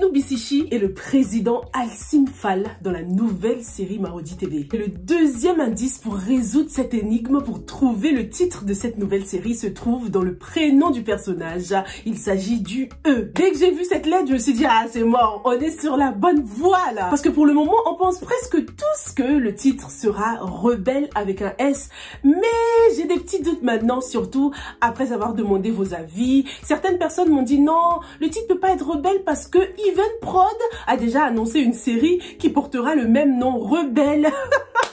Fatou Bissichi est le président Alcim Fall dans la nouvelle série Marodi TV. Et le deuxième indice pour résoudre cette énigme, pour trouver le titre de cette nouvelle série, se trouve dans le prénom du personnage. Il s'agit du E. Dès que j'ai vu cette lettre, je me suis dit, ah c'est mort, on est sur la bonne voie là. Parce que pour le moment, on pense presque tous que le titre sera Rebelle avec un S. Mais j'ai des petits doutes maintenant, surtout après avoir demandé vos avis. Certaines personnes m'ont dit non, le titre peut pas être Rebelle parce que Even Prod a déjà annoncé une série qui portera le même nom, Rebelle.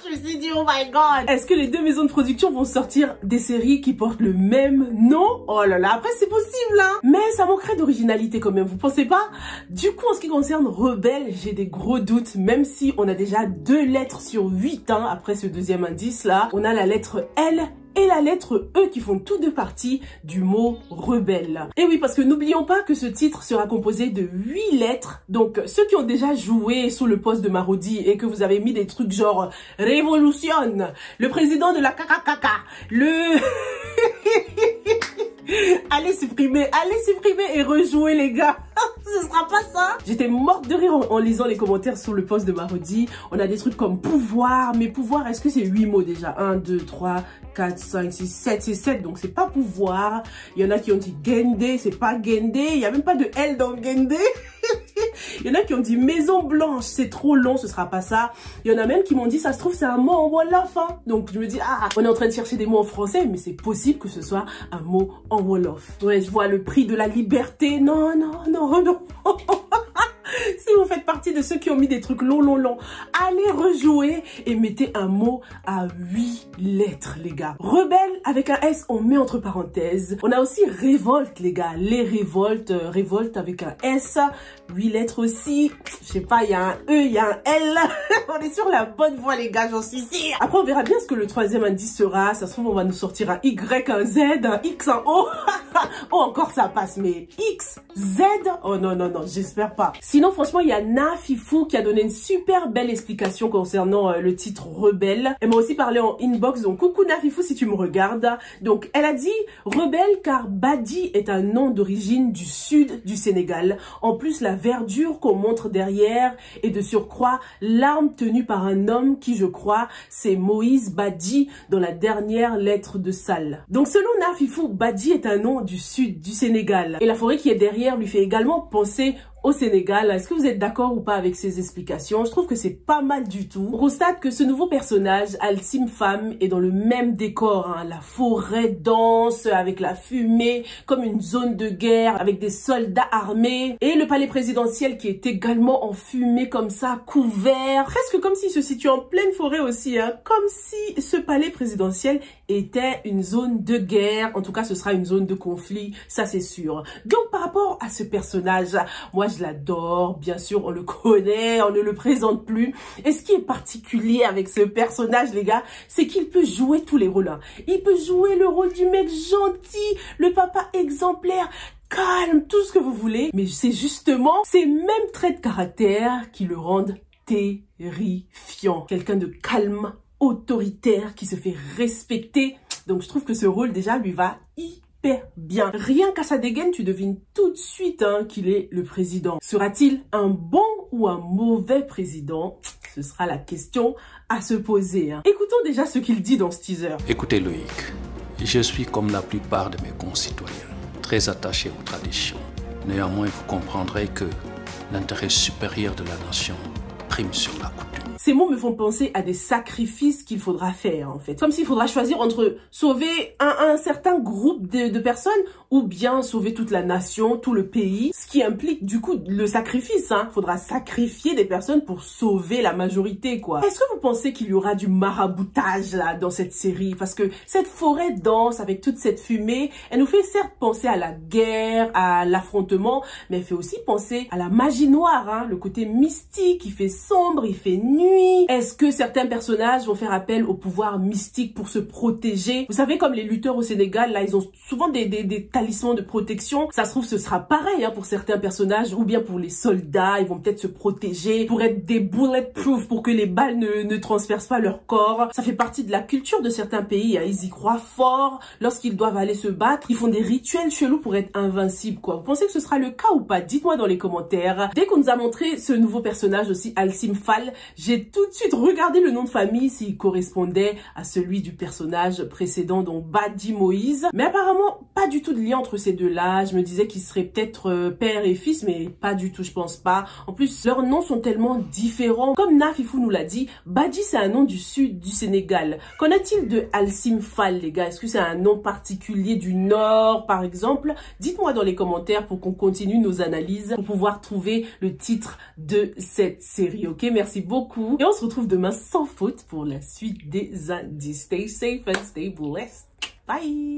Je me suis dit, oh my god. Est-ce que les deux maisons de production vont sortir des séries qui portent le même nom? Oh là là, après c'est possible hein. Mais ça manquerait d'originalité quand même, vous pensez pas? Du coup, en ce qui concerne Rebelle, j'ai des gros doutes, même si on a déjà 2 lettres sur 8 hein, après ce deuxième indice là. On a la lettre L et la lettre E qui font toutes deux parties du mot rebelle. Et oui, parce que n'oublions pas que ce titre sera composé de 8 lettres. Donc, ceux qui ont déjà joué sous le poste de Marodi et que vous avez mis des trucs genre Révolution, le président de la KKKK, le... Allez supprimer et rejouer les gars. Ce sera pas ça. J'étais morte de rire en lisant les commentaires sur le post de Marodi. On a des trucs comme pouvoir, mais pouvoir, est-ce que c'est 8 mots déjà? 1, 2, 3, 4, 5, 6, 7, c'est 7, donc c'est pas pouvoir. Il y en a qui ont dit Gende, c'est pas Gende. Il y a même pas de L dans Gende. Il y en a qui ont dit Maison Blanche, c'est trop long, ce sera pas ça. Il y en a même qui m'ont dit, ça se trouve, c'est un mot en Wolof. Hein. Donc je me dis, ah, on est en train de chercher des mots en français, mais c'est possible que ce soit un mot en Wolof. Ouais, je vois le prix de la liberté. Non, non, non, non. Si vous faites partie de ceux qui ont mis des trucs longs, allez rejouer et mettez un mot à 8 lettres, les gars. Rebelle avec un S, on met entre parenthèses. On a aussi révolte, les gars. Les révoltes, révolte avec un S, 8 lettres aussi. Je sais pas, il y a un E, il y a un L. On est sur la bonne voie, les gars, j'en suis sûre. Après, on verra bien ce que le troisième indice sera. Ça se trouve, on va nous sortir un Y, un Z, un X, un O. Oh, encore ça passe, mais X, Z. Oh non, non, non, j'espère pas. Sinon, franchement, il y a Nafifou qui a donné une super belle explication concernant le titre Rebelle. Elle m'a aussi parlé en inbox, donc coucou Nafifou si tu me regardes. Donc, elle a dit Rebelle car Badi est un nom d'origine du sud du Sénégal. En plus, la verdure qu'on montre derrière et de surcroît, l'arme tenue par un homme qui, je crois, c'est Moïse Badi dans la dernière lettre de Sal. Donc, selon Nafifou, Badi est un nom du sud du Sénégal. Et la forêt qui est derrière lui fait également penser au Sénégal. Est-ce que vous êtes d'accord ou pas avec ces explications? Je trouve que c'est pas mal du tout. On constate que ce nouveau personnage, Alcim Femme, est dans le même décor. Hein. La forêt dense, avec la fumée, comme une zone de guerre, avec des soldats armés. Et le palais présidentiel qui est également en fumée comme ça, couvert. Presque comme s'il se situe en pleine forêt aussi. Hein. Comme si ce palais présidentiel était une zone de guerre. En tout cas, ce sera une zone de conflit, ça c'est sûr. Donc, par rapport à ce personnage, moi je l'adore, bien sûr, on le connaît, on ne le présente plus. Et ce qui est particulier avec ce personnage, les gars, c'est qu'il peut jouer tous les rôles. Hein. Il peut jouer le rôle du mec gentil, le papa exemplaire, calme, tout ce que vous voulez. Mais c'est justement ces mêmes traits de caractère qui le rendent terrifiant. Quelqu'un de calme, autoritaire, qui se fait respecter. Donc je trouve que ce rôle déjà lui va hyper bien. Rien qu'à sa dégaine, tu devines tout de suite hein, qu'il est le président. Sera-t-il un bon ou un mauvais président? Ce sera la question à se poser. Hein. Écoutons déjà ce qu'il dit dans ce teaser. Écoutez Loïc, je suis comme la plupart de mes concitoyens, très attaché aux traditions. Néanmoins, vous comprendrez que l'intérêt supérieur de la nation prime sur la coutume. Ces mots me font penser à des sacrifices qu'il faudra faire, en fait. Comme s'il faudra choisir entre sauver un certain groupe de personnes ou bien sauver toute la nation, tout le pays. Ce qui implique, du coup, le sacrifice, hein. Faudra sacrifier des personnes pour sauver la majorité, quoi. Est-ce que vous pensez qu'il y aura du maraboutage, là, dans cette série? Parce que cette forêt dense, avec toute cette fumée, elle nous fait certes penser à la guerre, à l'affrontement, mais elle fait aussi penser à la magie noire, hein. Le côté mystique, il fait sombre, il fait nuit. Est-ce que certains personnages vont faire appel au pouvoir mystique pour se protéger? Vous savez, comme les lutteurs au Sénégal, là, ils ont souvent des talisman de protection. Ça se trouve, ce sera pareil hein, pour certains personnages ou bien pour les soldats. Ils vont peut-être se protéger pour être des bulletproof, pour que les balles ne transpercent pas leur corps. Ça fait partie de la culture de certains pays. Hein. Ils y croient fort. Lorsqu'ils doivent aller se battre, ils font des rituels chelous pour être invincibles, quoi. Vous pensez que ce sera le cas ou pas? Dites-moi dans les commentaires. Dès qu'on nous a montré ce nouveau personnage aussi, Alcim Fall, j'ai tout de suite regardé le nom de famille s'il correspondait à celui du personnage précédent, donc Badi Moïse. Mais apparemment, pas du tout de lien entre ces deux-là. Je me disais qu'ils seraient peut-être père et fils, mais pas du tout, je pense pas. En plus, leurs noms sont tellement différents. Comme Nafifou nous l'a dit, Badi, c'est un nom du sud du Sénégal. Qu'en est-il de Alcim Fall, les gars? Est-ce que c'est un nom particulier du nord, par exemple? Dites-moi dans les commentaires pour qu'on continue nos analyses, pour pouvoir trouver le titre de cette série, ok? Merci beaucoup. Et on se retrouve demain sans faute pour la suite des indices. Stay safe and stay blessed. Bye!